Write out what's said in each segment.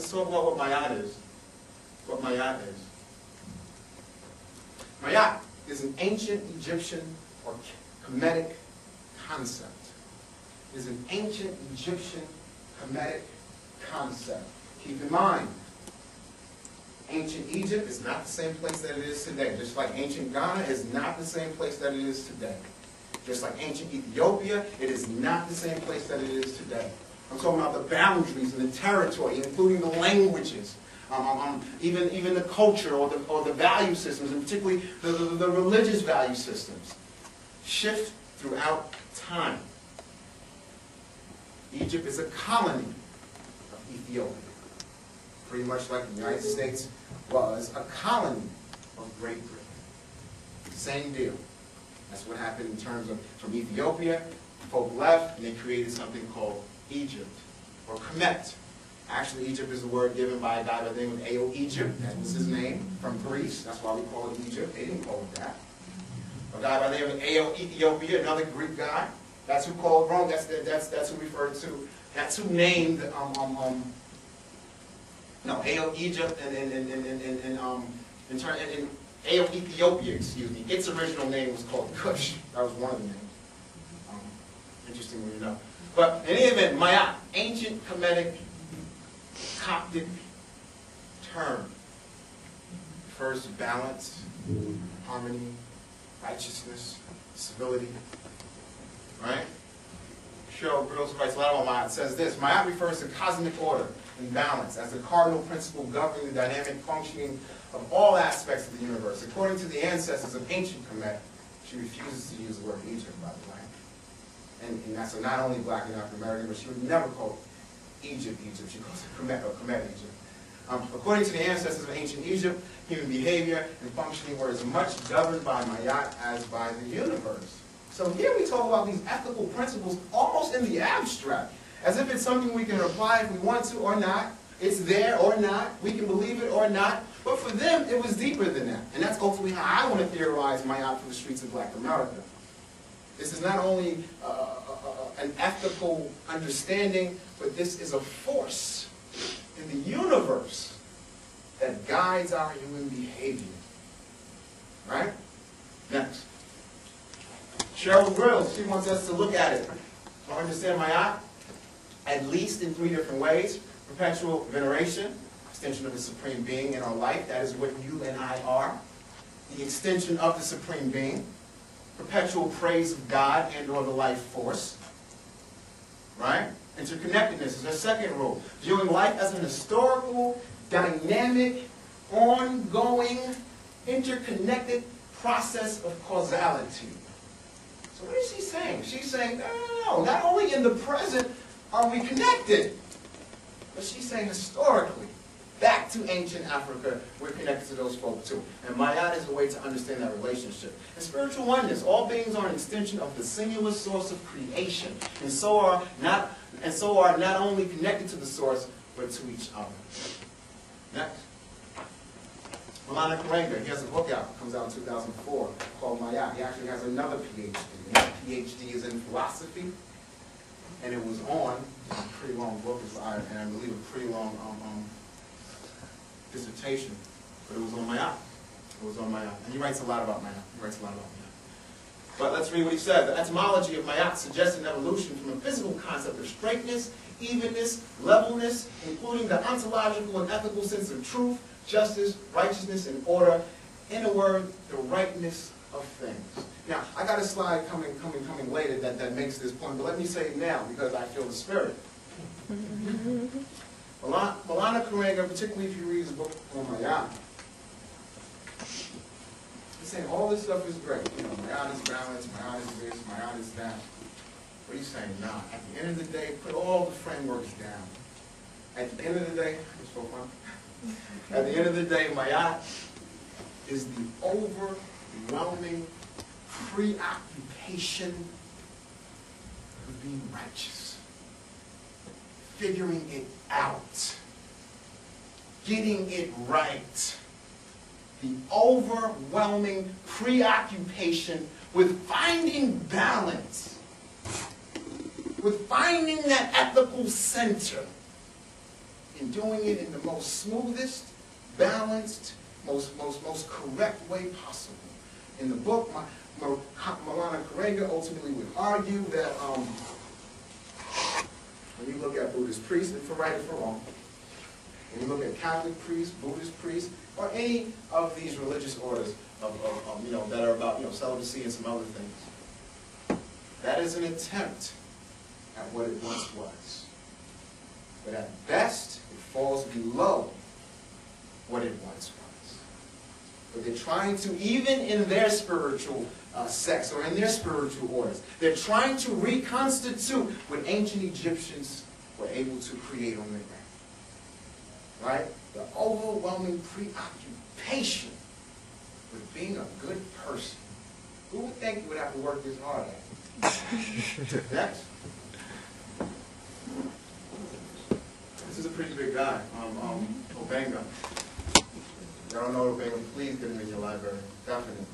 let's talk about what Mayat is. What Mayat is. Mayat is an ancient Egyptian or Kemetic concept. It is an ancient Egyptian Kemetic concept. Keep in mind, ancient Egypt is not the same place that it is today. Just like ancient Ghana is not the same place that it is today. Just like ancient Ethiopia, it is not the same place that it is today. I'm talking about the boundaries and the territory, including the languages, even the culture or the value systems, and particularly the religious value systems, shift throughout time. Egypt is a colony of Ethiopia, pretty much like the United States was a colony of Great Britain. Same deal. That's what happened in terms of from Ethiopia. Folk left and they created something called Egypt or Kemet. Actually, Egypt is a word given by a guy by the name of Egypt. That was his name, from Greece. That's why we call it Egypt. They didn't call it that. A guy by the name of Ethiopia, another Greek guy. That's who called Rome. That's who referred to. That's who named Egypt and Ethiopia, excuse me. Its original name was called Kush. That was one of the names. Interesting when you know. But in any event, Mayat, ancient Kemetic Coptic term, refers to balance, harmony, righteousness, civility. Right? Cheryl Grills writes a lot about Mayat. Says this: Mayat refers to cosmic order and balance as the cardinal principle governing the dynamic functioning of all aspects of the universe. According to the ancestors of ancient Kemet, she refuses to use the word Egypt, by the way. And that's not only black and African American, but she would never call Egypt Egypt. She calls it Kemet or Kemet Egypt. According to the ancestors of ancient Egypt, human behavior and functioning were as much governed by Mayat as by the universe. So here we talk about these ethical principles almost in the abstract, as if it's something we can apply if we want to or not. It's there or not. We can believe it or not. But for them, it was deeper than that. And that's ultimately how I want to theorize Mayat for the streets of Black America. This is not only an ethical understanding, but this is a force in the universe that guides our human behavior. Right? Next. Cheryl Grills, she wants us to look at it. To understand Mayat, at least in 3 different ways. Perpetual veneration, extension of the Supreme Being in our life. That is what you and I are. The extension of the Supreme Being. Perpetual praise of God and or the life force. Right? Interconnectedness is our second rule. Viewing life as an historical, dynamic, ongoing, interconnected process of causality. So what is she saying? She's saying, no, not only in the present are we connected, but she's saying historically, back to ancient Africa, we're connected to those folk too. And Mayat is a way to understand that relationship. In spiritual oneness, all beings are an extension of the singular source of creation, and so are not only connected to the source, but to each other. Next. Malana Karenga, he has a book out, comes out in 2004, called Mayat. He actually has another PhD. His PhD is in philosophy, and it was on, it's a pretty long book, and I believe a pretty long dissertation, but it was on Mayat. It was on Mayat. And he writes a lot about Mayat. He writes a lot about Mayat. But let's read what he said. The etymology of Mayat suggests an evolution from a physical concept of straightness, evenness, levelness, including the ontological and ethical sense of truth, justice, righteousness, and order. In a word, the rightness of things. Now, I got a slide coming later that makes this point, but let me say it now because I feel the spirit. Malana Karenga, particularly if you read his book on Mayat, he's saying all this stuff is great. You know, Mayat is balance, Mayat is this, Mayat is that. But he's saying, nah, at the end of the day, put all the frameworks down. At the end of the day, it's so fun. At the end of the day, Mayat is the overwhelming preoccupation with being righteous. Figuring it out. Getting it right. The overwhelming preoccupation with finding balance. With finding that ethical center in doing it in the most smoothest, balanced, most correct way possible. In the book, Maulana Karega ultimately would argue that when you look at Buddhist priests, and for right or for wrong, when you look at Catholic priests, Buddhist priests, or any of these religious orders that are about celibacy and some other things, that is an attempt at what it once was. But at best, it falls below what it once was. But they're trying to, even in their spiritual sects or in their spiritual orders, they're trying to reconstitute what ancient Egyptians were able to create on the ground. Right? The overwhelming preoccupation with being a good person. Who would think you would have to work this hard at? Next. This is a pretty big guy, Obenga. Y'all don't know Obenga, please get him in your library, definitely.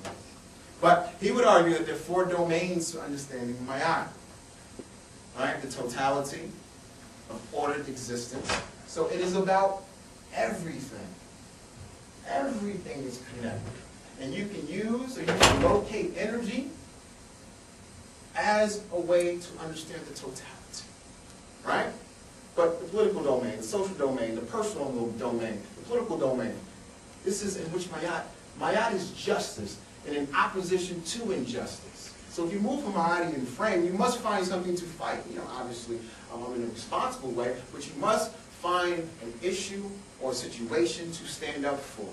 But he would argue that there are 4 domains to understanding Ma'at. Right? The totality of ordered existence. So it is about everything. Everything is connected. And you can use or you can locate energy as a way to understand the totality. Right? But the political domain, the social domain, the personal domain, the political domain, this is in which Ma'at is justice and in opposition to injustice. So if you move from Ma'atian frame, you must find something to fight, obviously in a responsible way, but you must find an issue or situation to stand up for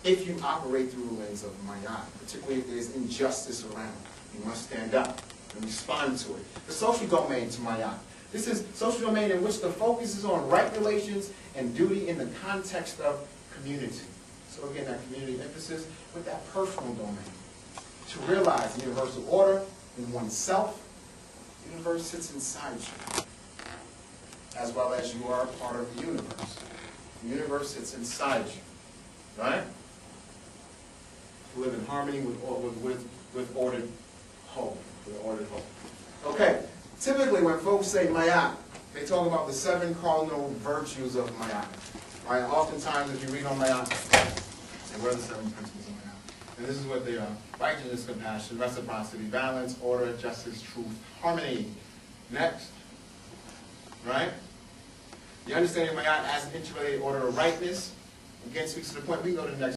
if you operate through the lens of Ma'at, particularly if there's injustice around. You must stand up and respond to it. The social domain to Ma'at. This is social domain in which the focus is on right relations and duty in the context of community. So again, that community emphasis with that personal domain. To realize the universal order in oneself, the universe sits inside you, as well as you are a part of the universe. The universe sits inside you, right? To live in harmony with ordered whole, Okay. Typically, when folks say Ma'at, they talk about the 7 cardinal virtues of Ma'at. Right? Oftentimes, if you read on Ma'at, and what are the 7 principles of Ma'at? And this is what they are: righteousness, compassion, reciprocity, balance, order, justice, truth, harmony. Next. Right? The understanding of Ma'at as an interrelated order of rightness. Again, speaks to the point. We can go to the next.